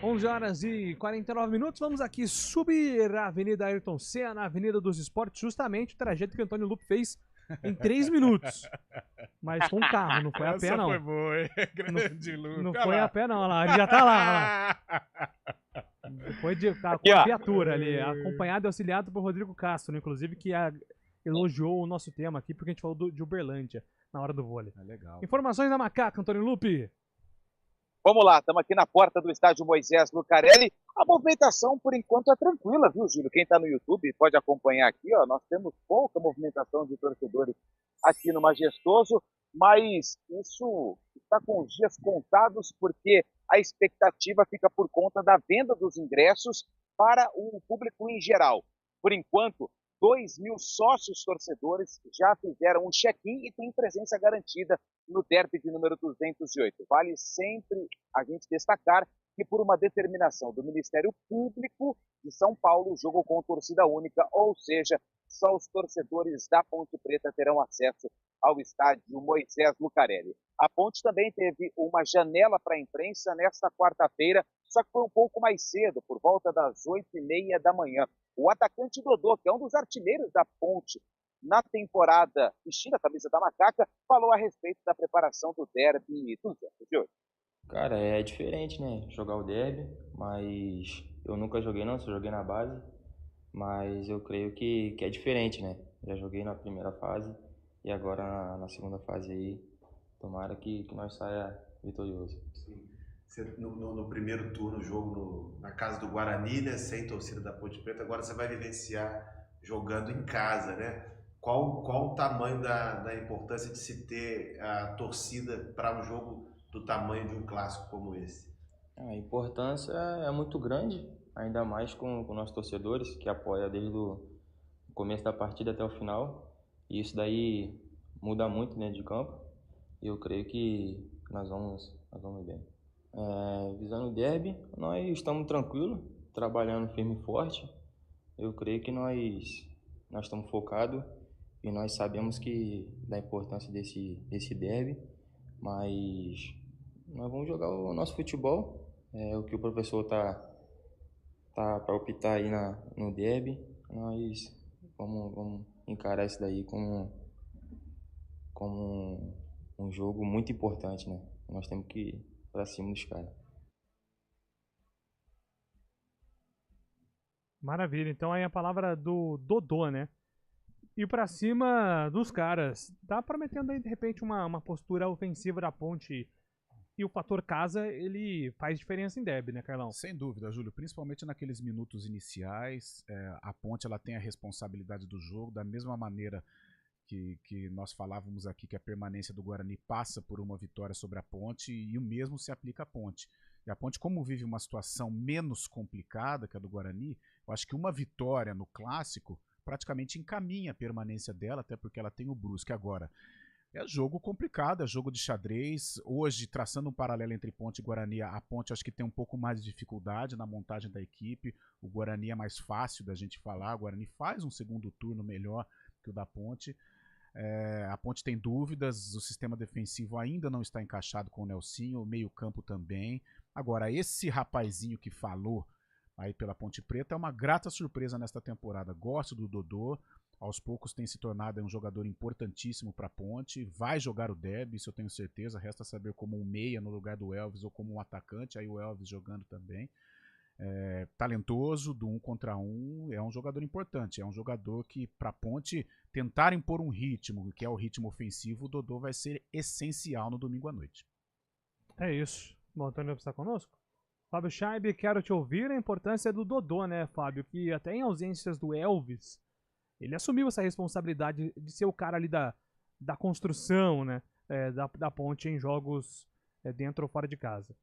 Onze horas e 49 minutos. Vamos aqui subir a Avenida Ayrton Senna, a Avenida dos Esportes, justamente o trajeto que o Antônio Lupe fez em 3 minutos. Mas com carro, não foi a pé, não. Essa foi boa, hein? Grande Lupe. Não foi a pé, não. Olha lá, ele já tá lá. Foi com a viatura ali, acompanhado e auxiliado por Rodrigo Castro, inclusive, que elogiou o nosso tema aqui, porque a gente falou de Uberlândia na hora do vôlei. Legal. Informações da Macaca, Antônio Lupe. Vamos lá, estamos aqui na porta do estádio Moisés Lucarelli. A movimentação, por enquanto, é tranquila, viu, Júlio? Quem está no YouTube pode acompanhar aqui, ó. Nós temos pouca movimentação de torcedores aqui no Majestoso, mas isso está com os dias contados, porque a expectativa fica por conta da venda dos ingressos para o público em geral. Por enquanto, 2.000 sócios torcedores já fizeram um check-in e têm presença garantida no derby de número 208. Vale sempre a gente destacar que, por uma determinação do Ministério Público de São Paulo, o jogo com torcida única, ou seja, só os torcedores da Ponte Preta terão acesso ao estádio Moisés Lucarelli. A Ponte também teve uma janela para a imprensa nesta quarta-feira, só que foi um pouco mais cedo, por volta das 8h30 da manhã. O atacante Dodô, que é um dos artilheiros da Ponte na temporada, vestindo a camisa da Macaca, falou a respeito da preparação do derby 208. Cara, é diferente, né? Jogar o derby, mas eu nunca joguei não, só joguei na base, mas eu creio que é diferente, né? Já joguei na primeira fase e agora na segunda fase aí, tomara que nós saia vitorioso. Sim. Você, no primeiro turno, jogo na casa do Guarani, né? Sem torcida da Ponte Preta, agora você vai vivenciar jogando em casa, né? Qual o tamanho da importância de se ter a torcida para um jogo do tamanho de um clássico como esse? A importância é muito grande, ainda mais com nossos torcedores, que apoiam desde o começo da partida até o final. E isso daí muda muito dentro de campo. E eu creio que nós vamos bem. Visando o derby, nós estamos tranquilos, trabalhando firme e forte. Eu creio que nós estamos focados e nós sabemos da importância desse derby, mas nós vamos jogar o nosso futebol, o que o professor tá para optar aí no derby. Nós vamos encarar isso daí como um jogo muito importante, né? Nós temos que ir para cima dos caras. Maravilha, então aí a palavra do Dodô, né? E pra cima dos caras. Tá prometendo aí, de repente, uma postura ofensiva da Ponte. E o fator casa, ele faz diferença em derby, né, Carlão? Sem dúvida, Júlio. Principalmente naqueles minutos iniciais. A Ponte ela tem a responsabilidade do jogo, da mesma maneira que nós falávamos aqui que a permanência do Guarani passa por uma vitória sobre a Ponte, e o mesmo se aplica à Ponte. E a Ponte, como vive uma situação menos complicada que a do Guarani, eu acho que uma vitória no Clássico praticamente encaminha a permanência dela, até porque ela tem o Brusque agora. É jogo complicado, é jogo de xadrez. Hoje, traçando um paralelo entre Ponte e Guarani, a Ponte acho que tem um pouco mais de dificuldade na montagem da equipe. O Guarani é mais fácil da gente falar. O Guarani faz um segundo turno melhor que o da Ponte. A Ponte tem dúvidas, o sistema defensivo ainda não está encaixado com o Nelsinho, o meio-campo também. Agora, esse rapazinho que falou aí pela Ponte Preta é uma grata surpresa nesta temporada. Gosto do Dodô, aos poucos tem se tornado um jogador importantíssimo para a Ponte, vai jogar o derby, isso eu tenho certeza, resta saber como um meia no lugar do Elvis ou como um atacante, aí o Elvis jogando também. Talentoso, do 1 contra 1, é um jogador importante, é um jogador que para a Ponte tentar impor um ritmo, que é o ritmo ofensivo, o Dodô vai ser essencial no domingo à noite. É isso. Bom, Antônio está conosco? Fábio Scheib, quero te ouvir a importância do Dodô, né, Fábio? Que até em ausências do Elvis, ele assumiu essa responsabilidade de ser o cara ali da construção, né, da Ponte em jogos dentro ou fora de casa.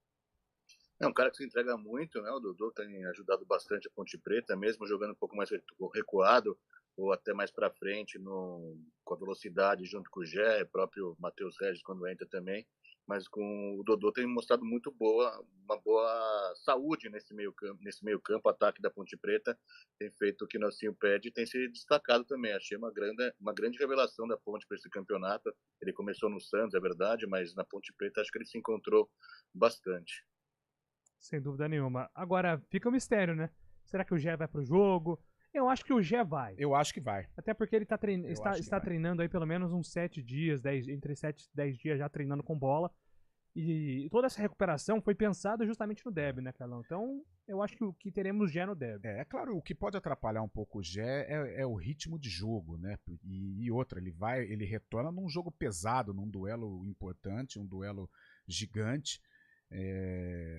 É um cara que se entrega muito, né? O Dodô tem ajudado bastante a Ponte Preta, mesmo jogando um pouco mais recuado ou até mais para frente com a velocidade junto com o Gé, próprio Matheus Regis quando entra também. Mas com o Dodô tem mostrado uma boa saúde nesse meio campo, ataque da Ponte Preta, tem feito o que Nelsinho pede e tem se destacado também. Achei uma grande revelação da Ponte para esse campeonato. Ele começou no Santos, é verdade, mas na Ponte Preta acho que ele se encontrou bastante. Sem dúvida nenhuma. Agora, fica um mistério, né? Será que o Gé vai pro jogo? Eu acho que o Gé vai. Eu acho que vai. Até porque ele está treinando aí pelo menos uns 7 dias, entre 7 e 10 dias já treinando com bola. E toda essa recuperação foi pensada justamente no derby, né, Carlão? Então, eu acho que teremos o Gé no derby. É claro, o que pode atrapalhar um pouco o Gé é o ritmo de jogo, né? E outra, ele retorna num jogo pesado, num duelo importante, um duelo gigante.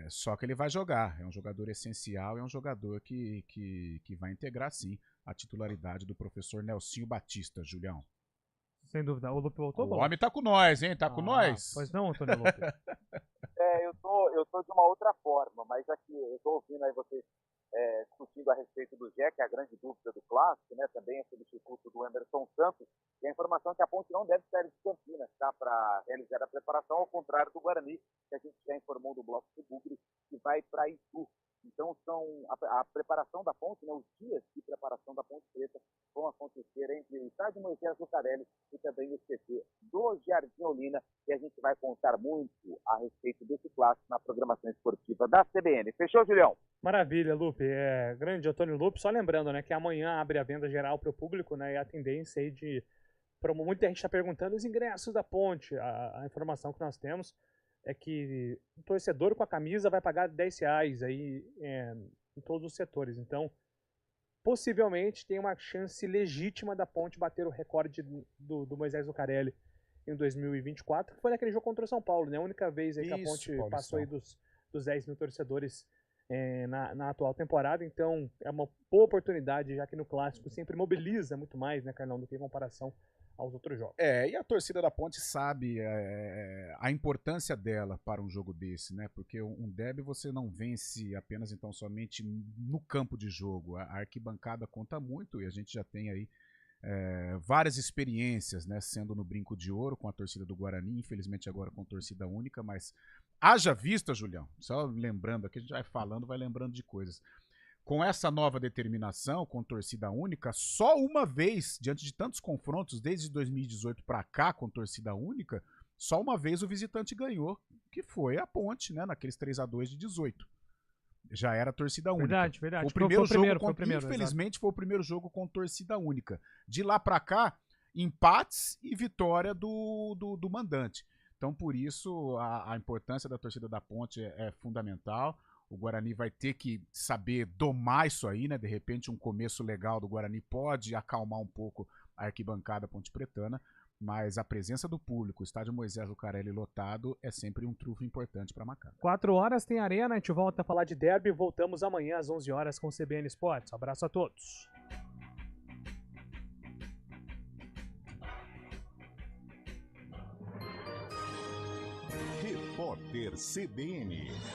Só que ele vai jogar, é um jogador essencial, é um jogador que vai integrar sim a titularidade do professor Nelsinho Batista, Julião. Sem dúvida, o Lupe voltou. O homem tá com nós, hein? Tá com nós. Pois não, Antônio Lupe? Eu tô de uma outra forma, mas aqui eu tô ouvindo aí vocês discutindo a respeito do Gé, que é a grande dúvida do clássico, né? Também é substituto do Emerson Santos, e a informação é que a Ponte não deve sair de Campinas, tá? Para realizar a preparação, ao contrário do Guarani, que a gente já informou do bloco do Bugre, que vai para Itu. Então, a preparação da Ponte, né, os dias de preparação da Ponte Preta vão acontecer entre o estádio Moisés Lucarelli e também o CT do Jardim Olina, e a gente vai contar muito a respeito desse clássico na programação esportiva da CBN. Fechou, Julião? Maravilha, Lupe. Grande Antônio Lupe. Só lembrando, né, que amanhã abre a venda geral para o público, né, e a tendência aí muita gente está perguntando os ingressos da Ponte. A informação que nós temos é que o torcedor com a camisa vai pagar R$10 aí em todos os setores. Então, possivelmente tem uma chance legítima da Ponte bater o recorde do Moisés Lucarelli em 2024, que foi naquele jogo contra o São Paulo, né? A única vez aí que a Ponte passou aí dos 10 mil torcedores na atual temporada, então é uma boa oportunidade, já que no Clássico sempre mobiliza muito mais, né, Carlão, do que em comparação aos outros jogos. E a torcida da Ponte sabe a importância dela para um jogo desse, né? Porque um derby você não vence apenas então somente no campo de jogo. A arquibancada conta muito e a gente já tem aí várias experiências, né? Sendo no Brinco de Ouro com a torcida do Guarani, infelizmente agora com torcida única, mas haja vista, Julião, só lembrando aqui, a gente vai falando, vai lembrando de coisas. Com essa nova determinação, com torcida única, só uma vez, diante de tantos confrontos, desde 2018 para cá, com torcida única, só uma vez o visitante ganhou, que foi a Ponte, né, naqueles 3-2 de 18. Já era torcida única. Verdade. Foi o primeiro jogo, infelizmente, foi o primeiro jogo com torcida única. De lá para cá, empates e vitória do mandante. Então, por isso, a importância da torcida da Ponte é fundamental. O Guarani vai ter que saber domar isso aí, né? De repente, um começo legal do Guarani pode acalmar um pouco a arquibancada pontepretana, mas a presença do público, o estádio Moisés Lucarelli lotado, é sempre um trunfo importante para Macaco. 4 horas tem Arena, a gente volta a falar de derby, voltamos amanhã às 11 horas com o CBN Esportes. Abraço a todos. Repórter CBN.